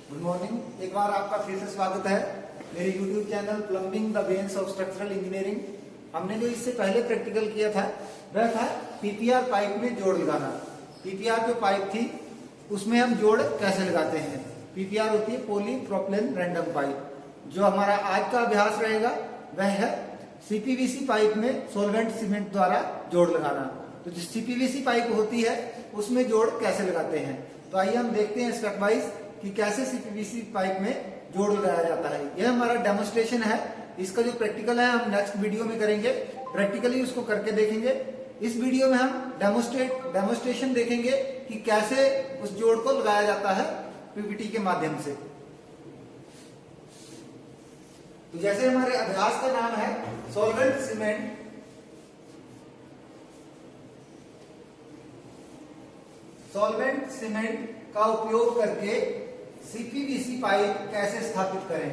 Good morning. एक बार आपका फिर से स्वागत है मेरे YouTube चैनल प्लम्बिंग द बेन्स ऑफ स्ट्रक्चरल इंजीनियरिंग। हमने जो इससे पहले प्रैक्टिकल किया था वह था पीपीआर पाइप में जोड़ लगाना। पीपीआर जो पाइप थी उसमें हम जोड़ कैसे लगाते हैं। पीपीआर होती है पॉली प्रोपिलीन रैंडम पाइप। जो हमारा आज का अभ्यास रहेगा वह है सीपीवीसी पाइप में सॉल्वेंट सीमेंट द्वारा जोड़ लगाना। तो जो सीपीवीसी पाइप होती है उसमें जोड़ कैसे लगाते हैं, तो आइए हम देखते हैं स्टेप वाइज कि कैसे सीपीवीसी पाइप में जोड़ लगाया जाता है। यह हमारा डेमोन्स्ट्रेशन है। इसका जो प्रैक्टिकल है हम नेक्स्ट वीडियो में करेंगे, प्रैक्टिकली उसको करके देखेंगे। इस वीडियो में हम डेमोन्स्ट्रेशन देखेंगे कि कैसे उस जोड़ को लगाया जाता है पीपीटी के माध्यम से। तो जैसे हमारे अभ्यास का नाम है सॉल्वेंट सीमेंट, सॉल्वेंट सीमेंट का उपयोग करके सीपीवीसी पाइप कैसे स्थापित करें।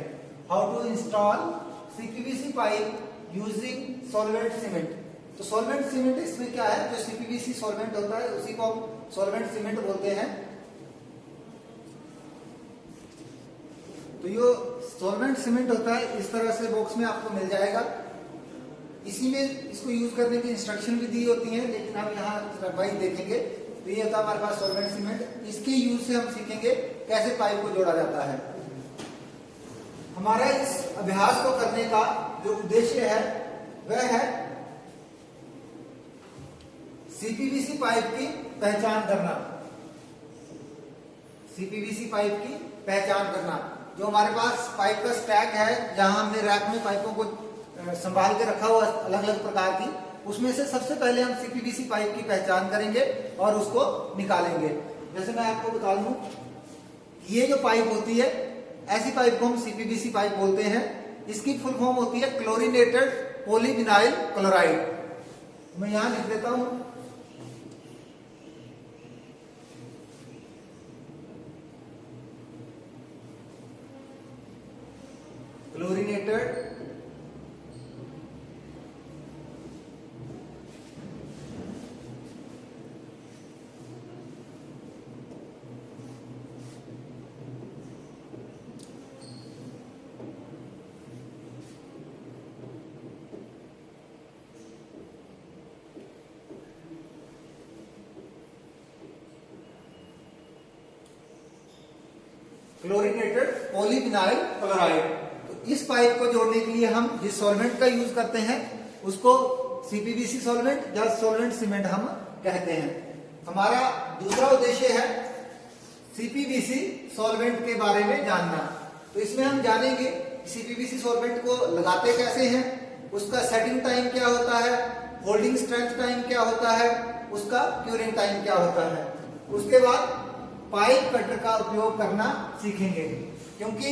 How to install CPVC pipe using solvent cement. तो सॉल्वेंट सीमेंट इसमें क्या है, जो सीपीवीसी सॉल्वेंट होता है उसी को हम सॉल्वेंट सीमेंट बोलते हैं। तो ये सॉल्वेंट सीमेंट होता है, इस तरह से बॉक्स में आपको मिल जाएगा। इसी में इसको यूज करने की इंस्ट्रक्शन भी दी होती है, लेकिन हम यहाँ स्टेप वाइज देखेंगे। तो ये होता है हमारे पास सॉल्वेंट सीमेंट। इसके यूज से हम सीखेंगे कैसे पाइप को जोड़ा जाता है। हमारा इस अभ्यास को करने का जो उद्देश्य है वह है सीपीवीसी पाइप की पहचान करना। सीपीवीसी पाइप की पहचान करना। जो हमारे पास पाइप का स्टैक है, जहां हमने रैक में पाइपों को संभाल के रखा हुआ अलग अलग प्रकार की, उसमें से सबसे पहले हम सीपीवीसी पाइप की पहचान करेंगे और उसको निकालेंगे। जैसे मैं आपको बता दूं, ये जो पाइप होती है ऐसी पाइप को हम सीपीवीसी पाइप बोलते हैं। इसकी फुल फॉर्म होती है क्लोरीनेटेड पॉलीविनाइल क्लोराइड। मैं यहां लिख देता हूं, क्लोरीनेटेड क्लोरीनेटेड पॉलीविनाइल क्लोराइड। तो इस पाइप को जोड़ने के लिए हम जिस सॉल्वेंट का यूज करते हैं उसको सीपीवीसी सॉल्वेंट या सॉल्वेंट सीमेंट हम कहते हैं। हमारा दूसरा उद्देश्य है सीपीवीसी सॉल्वेंट के बारे में जानना। तो इसमें हम जानेंगे सीपीवीसी सॉल्वेंट को लगाते कैसे हैं, उसका सेटिंग टाइम क्या होता है, होल्डिंग स्ट्रेंथ टाइम क्या होता है, उसका क्यूरिंग टाइम क्या होता है। उसके बाद पाइप कटर का उपयोग करना सीखेंगे, क्योंकि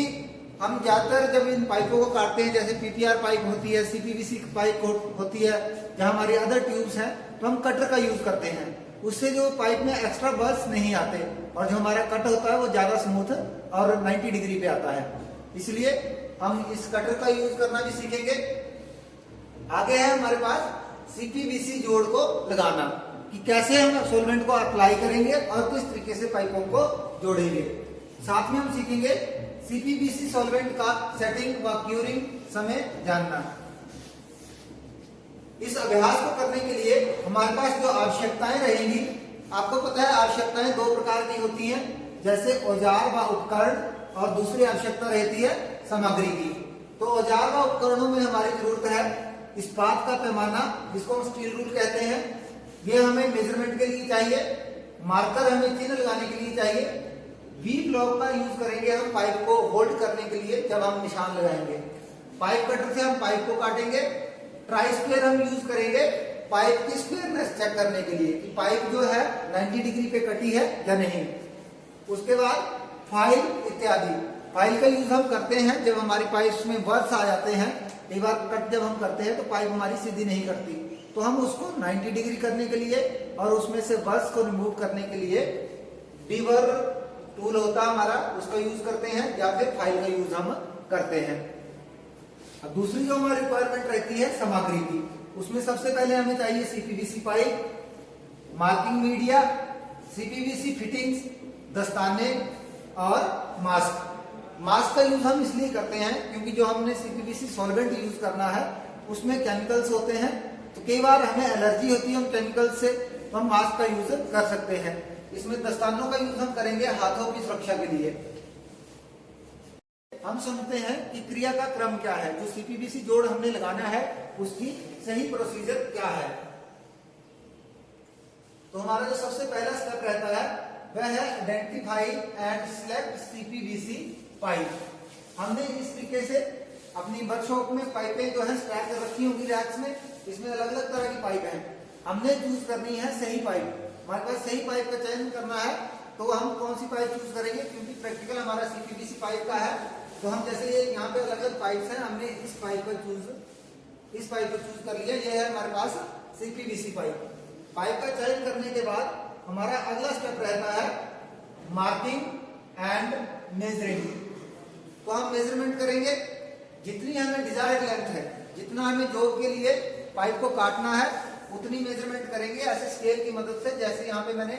हम ज्यादातर जब इन पाइपों को काटते हैं, जैसे पीपीआर पाइप होती है, सीपीवीसी पाइप होती है, जहां हमारी अदर ट्यूब्स हैं, तो हम कटर का यूज करते हैं। उससे जो पाइप में एक्स्ट्रा बर्स नहीं आते और जो हमारा कट होता है वो ज्यादा स्मूथ और 90 डिग्री पे आता है। इसलिए हम इस कटर का यूज करना भी सीखेंगे। आगे है हमारे पास सीपीवीसी जोड़ को लगाना, कि कैसे हम सॉल्वेंट को अप्लाई करेंगे और किस तरीके से पाइपों को जोड़ेंगे। साथ में हम सीखेंगे सीपीवीसी सॉल्वेंट का सेटिंग व क्यूरिंग समय जानना। इस अभ्यास को करने के लिए हमारे पास जो आवश्यकताएं रहेंगी, आपको पता है आवश्यकताएं दो प्रकार की होती हैं, जैसे औजार व उपकरण, और दूसरी आवश्यकता रहती है सामग्री की। तो औजार व उपकरणों में हमारी जरूरत है इस्पात का पैमाना, जिसको हम स्टील रूल कहते हैं, ये हमें मेजरमेंट के लिए चाहिए। मार्कर हमें चिन्ह लगाने के लिए चाहिए। वी ब्लॉक का यूज करेंगे हम पाइप को होल्ड करने के लिए जब हम निशान लगाएंगे। पाइप कटर से हम पाइप को काटेंगे। ट्राई स्क्वायर हम यूज करेंगे पाइप की स्क्वायरनेस चेक करने के लिए कि पाइप जो है 90 डिग्री पे कटी है या नहीं। उसके बाद फाइल इत्यादि। फाइल का यूज हम करते हैं जब हमारी पाइप में बर्स आ जाते हैं। कई बार कट जब हम करते हैं तो पाइप हमारी सीधी नहीं कटती, तो हम उसको 90 डिग्री करने के लिए और उसमें से बर्स को रिमूव करने के लिए डीबर टूल होता है हमारा, उसका यूज करते हैं, या फिर फाइल का यूज हम करते हैं। अब दूसरी जो हमारी रिक्वायरमेंट रहती है सामग्री की, उसमें सबसे पहले हमें चाहिए CPVC pipe, marking media, CPVC fittings, दस्ताने, और मास्क। मास्क का यूज हम इसलिए करते हैं क्योंकि जो हमने सीपीवीसी सॉल्वेंट यूज करना है उसमें केमिकल्स होते हैं, तो कई बार हमें एलर्जी होती है उन केमिकल्स से, तो हम मास्क का यूज कर सकते हैं। इसमें दस्तानों का यूज हम करेंगे हाथों की सुरक्षा के लिए। हम समझते हैं कि क्रिया का क्रम क्या है, जो सीपीवीसी जोड़ हमने लगाना है उसकी सही प्रोसीजर क्या है। तो हमारा जो सबसे पहला स्टेप रहता है वह है identify and select CPVC pipe. हमने इस तरीके से अपनी वर्कशॉप में पाइपें जो है स्टैक कर रखी होंगी रैक्स में, इसमें अलग अलग तरह की पाइप है। हमने चूज करनी है सही पाइप, हमारे पास सही पाइप का चयन करना है, तो हम कौन सी पाइप चूज करेंगे, क्योंकि प्रैक्टिकल हमारा सीपीवीसी पाइप का है, तो हम जैसे ये यहाँ पे अलग अलग पाइप्स हैं, हमने इस पाइप को चूज कर लिया। ये है हमारे पास सीपीवीसी पाइप। पाइप का चयन करने के बाद हमारा अगला स्टेप रहता है मार्किंग एंड मेजरिंग। तो हम मेजरमेंट करेंगे, जितनी हमें डिजायर्ड लेंथ है, जितना हमें जॉब के लिए पाइप को काटना है उतनी मेजरमेंट करेंगे ऐसे स्केल की मदद से। जैसे यहाँ पे मैंने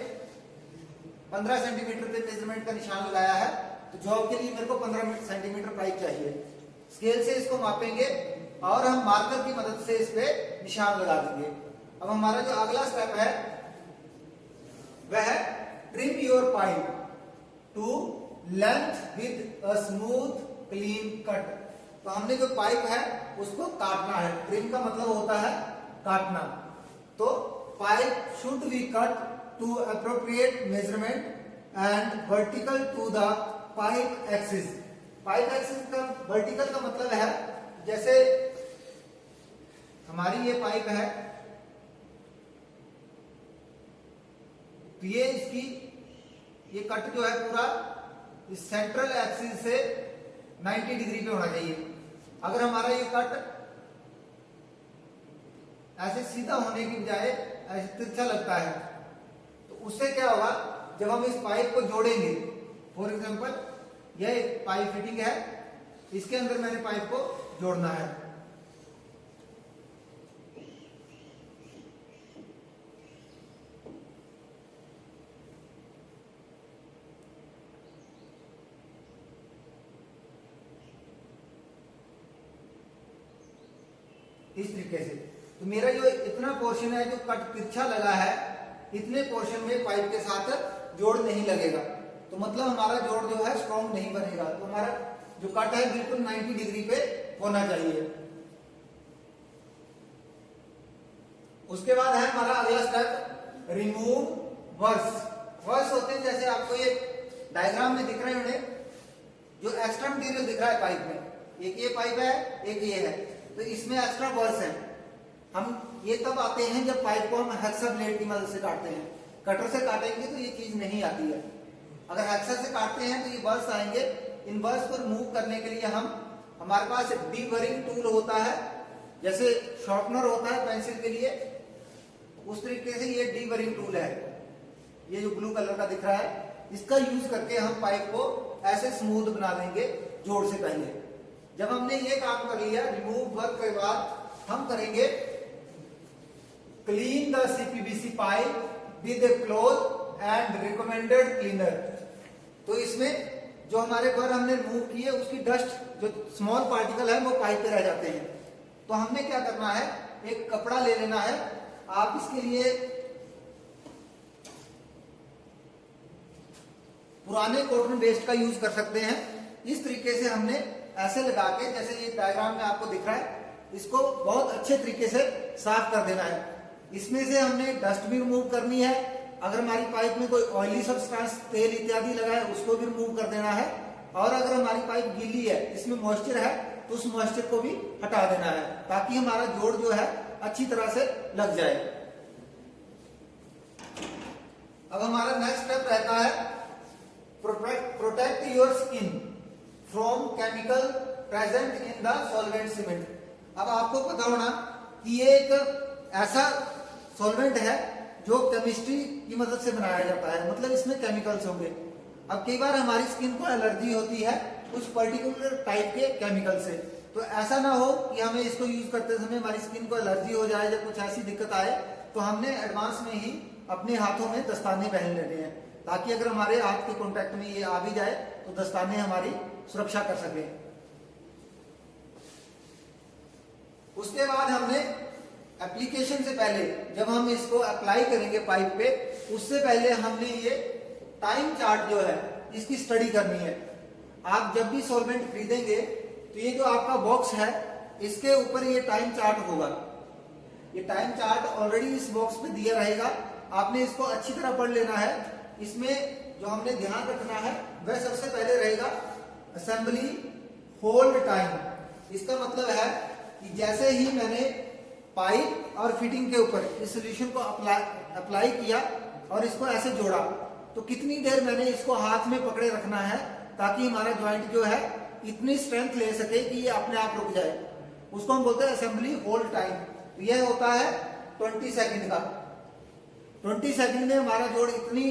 15 सेंटीमीटर पे मेजरमेंट का निशान लगाया है, तो जॉब के लिए मेरे को 15 सेंटीमीटर पाइप चाहिए। स्केल से इसको मापेंगे और हम मार्कर की मदद से इस पे निशान लगा देंगे। अब हमारा जो अगला स्टेप है वह है trim your pipe to length with a smooth clean cut. तो हमने जो पाइप है उसको काटना है। ट्रिम का मतलब होता है काटना। तो pipe should be cut to appropriate measurement and vertical to the pipe axis. Pipe axis का वर्टिकल का मतलब है, जैसे हमारी ये पाइप है, तो ये इसकी ये कट जो है पूरा इस सेंट्रल एक्सिस से 90 डिग्री पे होना चाहिए। अगर हमारा ये कट ऐसे सीधा होने की बजाय ऐसे तिरछा लगता है, तो उससे क्या होगा, जब हम इस पाइप को जोड़ेंगे, फॉर एग्जांपल यह एक पाइप फिटिंग है, इसके अंदर मैंने पाइप को जोड़ना है। इस तरीके से, तो मेरा जो इतना पोर्शन है जो कट तिरछा लगा है, इतने पोर्शन में पाइप के साथ जोड़ नहीं लगेगा, तो मतलब हमारा जोड़ जो है स्ट्रॉन्ग नहीं बनेगा। तो हमारा जो कट है बिल्कुल 90 डिग्री पे होना चाहिए। उसके बाद है हमारा अगला स्टेप रिमूव वर्स। वर्स होते हैं, जैसे आपको ये डायग्राम में दिख रहे होंगे, जो एक्स्ट्रा मटेरियल दिख रहा है पाइप में, एक ये पाइप है, एक ये है, तो इसमें एक्स्ट्रा वर्स है। हम ये तब आते हैं जब पाइप को हम हेक्सा ब्लेड की मदद से काटते हैं। कटर से काटेंगे तो ये चीज नहीं आती है। अगर हेक्सा से काटते हैं तो ये वर्स आएंगे। इन वर्स को रिमूव करने के लिए हमारे पास डीबरिंग टूल होता है, जैसे शार्पनर होता है पेंसिल के लिए, उस तरीके से ये डीबरिंग टूल है। ये जो ब्लू कलर का दिख रहा है, इसका यूज करके हम पाइप को ऐसे स्मूथ बना देंगे जोड़ से पहले। जब हमने ये काम कर लिया, रिमूव वर्क के बाद हम करेंगे clean the CPVC pipe with A cloth and recommended cleaner. तो इसमें जो हमारे पर हमने रिमूव किए उसकी डस्ट, जो स्मॉल पार्टिकल है, वो पाइप पे रह जाते हैं। तो हमने क्या करना है, एक कपड़ा ले लेना है। आप इसके लिए पुराने कॉटन वेस्ट का यूज कर सकते हैं। इस तरीके से हमने ऐसे लगा के, जैसे ये डायग्राम में आपको दिख रहा है, इसको बहुत अच्छे तरीके से साफ कर देना है। इसमें से हमने डस्ट भी रिमूव करनी है। अगर हमारी पाइप में कोई ऑयली सब्सटेंस, तेल इत्यादि लगा है, उसको भी रिमूव कर देना है। और अगर हमारी पाइप गीली है, इसमें मॉइस्चर है, तो उस मॉइस्चर को भी हटा देना है, ताकि हमारा जोड़ जो है अच्छी तरह से लग जाए। अब हमारा नेक्स्ट स्टेप रहता है protect your skin from chemical present in the solvent cement. अब आपको पता होना कि ये एक ऐसा सॉल्वेंट है जो केमिस्ट्री की मदद से बनाया जाता है, मतलब इसमें केमिकल्स होंगे। अब कई बार हमारी स्किन को एलर्जी होती है कुछ पर्टिकुलर टाइप के केमिकल से, तो ऐसा ना हो कि हमें इसको यूज करते समय हमारी स्किन को एलर्जी हो जाए या कुछ ऐसी दिक्कत आए, तो हमने एडवांस में ही अपने हाथों में दस्ताने पहन लेने हैं। ताकि अगर हमारे हाथ के कांटेक्ट में ये आ भी जाए तो दस्ताने हमारी सुरक्षा कर सके। उसके बाद हमने एप्लीकेशन से पहले, जब हम इसको अप्लाई करेंगे पाइप पे, उससे पहले हमने ये टाइम चार्ट जो है इसकी स्टडी करनी है। आप जब भी सॉल्वेंट खरीदेंगे तो ये जो आपका बॉक्स है इसके ऊपर ये टाइम चार्ट होगा। ये टाइम चार्ट ऑलरेडी इस बॉक्स पे दिया रहेगा, आपने इसको अच्छी तरह पढ़ लेना है। इसमें जो हमने ध्यान रखना है वह सबसे पहले रहेगा असेंबली होल्ड टाइम। इसका मतलब है कि जैसे ही मैंने पाइप और फिटिंग के ऊपर इस सोल्यूशन को अप्लाई किया और इसको ऐसे जोड़ा, तो कितनी देर मैंने इसको हाथ में पकड़े रखना है ताकि हमारा ज्वाइंट जो है इतनी स्ट्रेंथ ले सके कि ये अपने आप रुक जाए। उसको हम बोलते हैं असेंबली होल्ड टाइम। तो यह होता है 20 सेकंड का। 20 सेकंड में हमारा जोड़ इतनी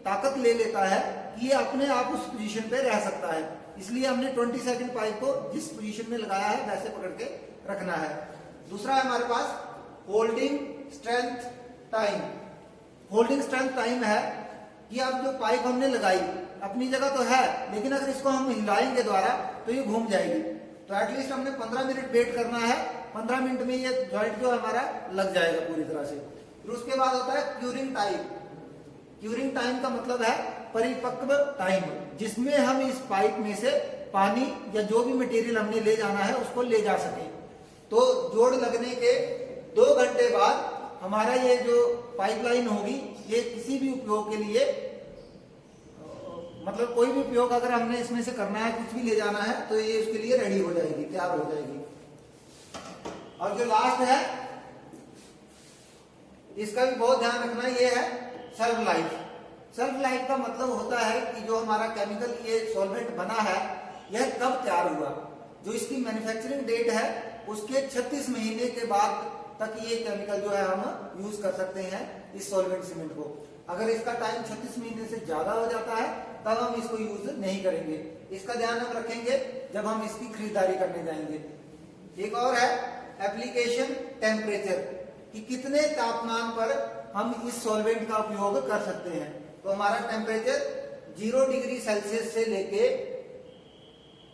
ताकत ले लेता है कि ये अपने आप उस पोजीशन पे रह सकता है। इसलिए हमने 20 सेकंड पाइप को जिस पोजीशन में लगाया है वैसे पकड़ के रखना है। दूसरा है हमारे पास holding strength time. Holding strength time है कि अब जो पाइप हमने लगाई अपनी जगह तो है, लेकिन अगर इसको हम हिलाएंगे द्वारा तो ये घूम जाएगी। तो एटलीस्ट हमने 15 मिनट वेट करना है। 15 मिनट में ये जॉइंट जो हमारा लग जाएगा पूरी तरह से। फिर उसके बाद होता है क्यूरिंग टाइम। क्यूरिंग टाइम का मतलब है परिपक्व टाइम, जिसमें हम इस पाइप में से पानी या जो भी मटेरियल हमने ले जाना है उसको ले जा सके। तो जोड़ लगने के 2 घंटे बाद हमारा ये जो पाइपलाइन होगी ये किसी भी उपयोग के लिए, मतलब कोई भी उपयोग अगर हमने इसमें से करना है, कुछ भी ले जाना है, तो ये उसके लिए रेडी हो जाएगी, तैयार हो जाएगी। और जो लास्ट है इसका भी बहुत ध्यान रखना, ये है शेल्फ लाइफ। शेल्फ लाइफ का मतलब होता है कि जो हमारा केमिकल ये सॉल्वेंट बना है यह कब तैयार हुआ। जो इसकी मैन्युफैक्चरिंग डेट है उसके 36 महीने के बाद तक ये केमिकल जो है हम यूज कर सकते हैं इस सॉल्वेंट सीमेंट को। अगर इसका टाइम 36 महीने से ज्यादा हो जाता है तब हम इसको यूज नहीं करेंगे। इसका ध्यान हम रखेंगे जब हम इसकी खरीदारी करने जाएंगे। एक और है एप्लीकेशन टेम्परेचर, कि कितने तापमान पर हम इस सॉल्वेंट का उपयोग कर सकते हैं। तो हमारा टेम्परेचर 0 डिग्री सेल्सियस से लेके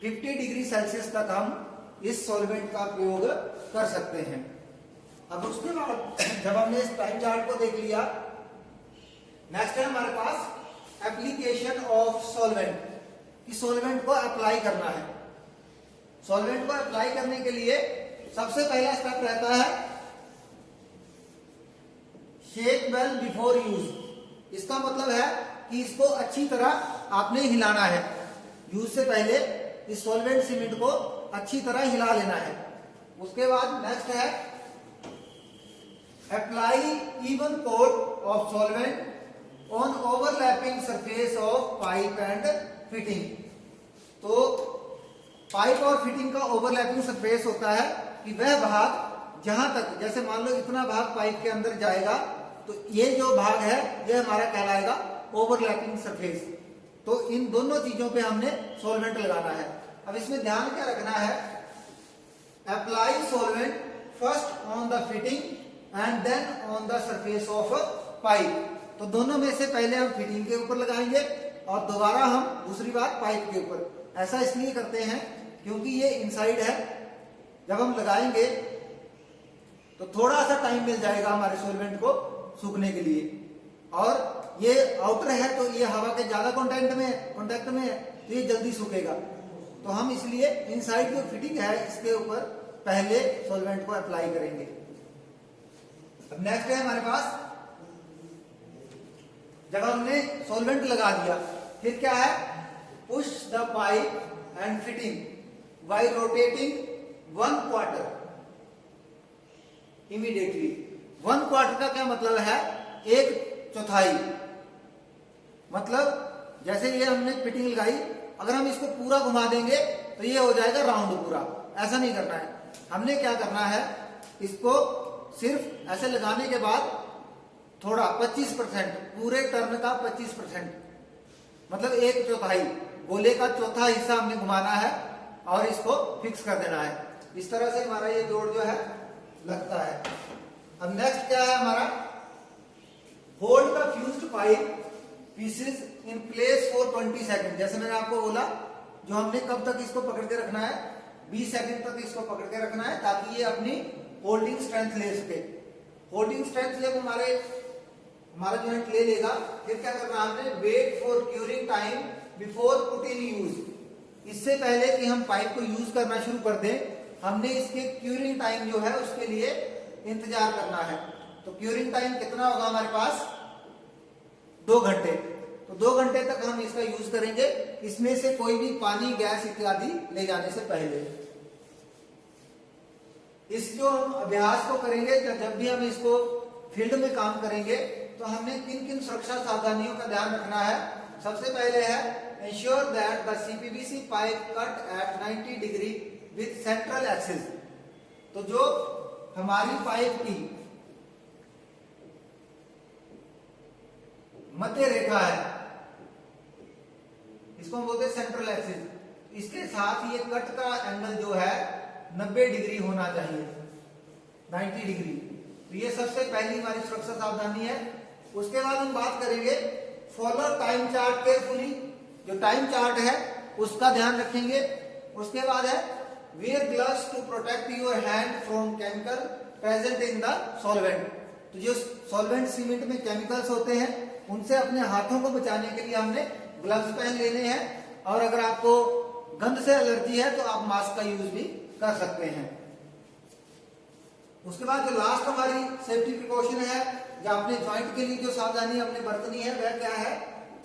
50 डिग्री सेल्सियस तक हम इस सॉल्वेंट का उपयोग कर सकते हैं। अब उसके बाद जब हमने इस टाइम चार्ट को देख लिया, नेक्स्ट है हमारे पास एप्लीकेशन ऑफ सॉल्वेंट, कि सॉल्वेंट को अप्लाई करना है। सॉल्वेंट को अप्लाई करने के लिए सबसे पहला स्टेप रहता है शेक वेल बिफोर यूज। इसका मतलब है कि इसको अच्छी तरह आपने हिलाना है। यूज से पहले इस सॉल्वेंट सीमेंट को अच्छी तरह हिला लेना है। उसके बाद नेक्स्ट है apply even coat of solvent on overlapping surface of pipe and fitting. तो पाइप और फिटिंग का ओवरलैपिंग सरफेस होता है कि वह भाग जहां तक, जैसे मान लो इतना भाग पाइप के अंदर जाएगा तो ये जो भाग है यह हमारा कहलाएगा ओवरलैपिंग सरफेस। तो इन दोनों चीजों पे हमने सॉल्वेंट लगाना है। अब इसमें ध्यान क्या रखना है, apply solvent first on the fitting and then on the surface of pipe. तो दोनों में से पहले हम फिटिंग के ऊपर लगाएंगे और दोबारा हम दूसरी बार पाइप के ऊपर। ऐसा इसलिए करते हैं क्योंकि ये इनसाइड है, जब हम लगाएंगे तो थोड़ा सा टाइम मिल जाएगा हमारे सॉल्वेंट को सूखने के लिए, और ये आउटर है तो ये हवा के ज्यादा कांटेक्ट में है तो ये जल्दी सूखेगा। तो हम इसलिए इनसाइड जो फिटिंग है इसके ऊपर पहले सॉल्वेंट को अप्लाई करेंगे। अब नेक्स्ट है हमारे पास, जब हमने सॉल्वेंट लगा दिया फिर क्या है, push the pipe and fitting while rotating 1 quarter immediately. 1 quarter का क्या मतलब है, 1/4। मतलब जैसे ये हमने फिटिंग लगाई, अगर हम इसको पूरा घुमा देंगे तो ये हो जाएगा राउंड पूरा। ऐसा नहीं करना है, हमने क्या करना है, इसको सिर्फ ऐसे लगाने के बाद थोड़ा 25%, पूरे टर्न का 25%, मतलब 1/4 गोले का चौथा हिस्सा हमने घुमाना है और इसको फिक्स कर देना है। इस तरह से हमारा ये जोड़ जो है लगता है। अब नेक्स्ट क्या है हमारा, hold the fused pipe pieces in place for 20 second. जैसे मैंने आपको बोला, जो हमने कब तक इसको पकड़ के रखना है, 20 सेकंड तक इसको पकड़ के रखना है, ताकि ये अपनी होल्डिंग स्ट्रेंथ ले सके। होल्डिंग स्ट्रेंथ जब हमारा जॉइंट ले लेगा, फिर क्या करना है हमने, wait for curing time before put in use. इससे पहले कि हम पाइप को यूज करना शुरू कर दें, हमने इसके क्यूरिंग टाइम जो है उसके लिए इंतजार करना है। तो क्यूरिंग टाइम कितना होगा हमारे पास, 2 घंटे। तो 2 घंटे तक हम इसका यूज करेंगे, इसमें से कोई भी पानी, गैस इत्यादि ले जाने से पहले। इस जो हम अभ्यास को करेंगे, जब भी हम इसको फील्ड में काम करेंगे, तो हमें किन किन सुरक्षा सावधानियों का ध्यान रखना है। सबसे पहले है ensure that the CPVC pipe cut at 90 degree with central axis. तो जो हमारी पाइप की मध्य रेखा है, इसको हम बोलते हैं सेंट्रल एक्सिस, इसके साथ ये कट का एंगल जो है 90 डिग्री होना चाहिए, 90 डिग्री। तो ये सबसे पहली हमारी सुरक्षा सावधानी है। उसके बाद हम बात करेंगे फॉलो टाइम चार्ट केयरफुली। जो टाइम चार्ट है उसका ध्यान रखेंगे। उसके बाद है wear gloves to protect your hand from chemical present in the solvent. तो जो सॉल्वेंट सीमेंट में केमिकल्स होते हैं, उनसे अपने हाथों को बचाने के लिए हमने ग्लव्स पहन लेने हैं। और अगर आपको गंध से एलर्जी है तो आप मास्क का यूज भी कर सकते हैं। उसके बाद जो लास्ट हमारी सेफ्टी प्रिकॉशन है, जो अपने जॉइंट के लिए जो सावधानी हमने बरतनी है, वह क्या है,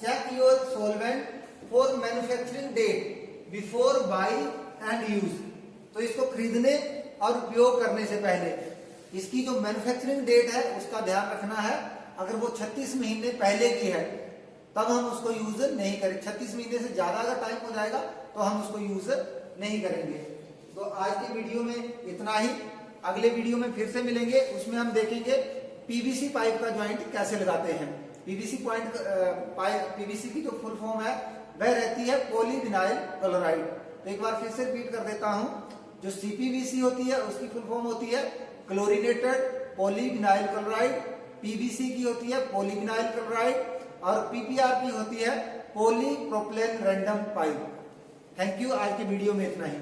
check your solvent for manufacturing date before buy and use. तो इसको खरीदने और उपयोग करने से पहले इसकी जो मैन्युफैक्चरिंग डेट है उसका ध्यान रखना है। अगर वो 36 महीने पहले की है तब हम उसको यूज नहीं करें। 36 महीने से ज्यादा अगर टाइम हो जाएगा तो हम उसको यूज नहीं करेंगे। तो आज की वीडियो में इतना ही। अगले वीडियो में फिर से मिलेंगे, उसमें हम देखेंगे पीवीसी पाइप का जॉइंट कैसे लगाते हैं। पीवीसी की जो फुल फॉर्म है वह रहती है पॉलीविनाइल क्लोराइड। तो एक बार फिर से रिपीट कर देता हूं, जो सीपीवीसी होती है उसकी फुल फॉर्म होती है क्लोरीनेटेड पॉलीविनाइल क्लोराइड, पीवीसी की होती है पॉलीविनाइल क्लोराइड, और पीपीआर की होती है पॉलीप्रोपिलेन रैंडम पाइप। Thank you. आज की वीडियो में इतना ही।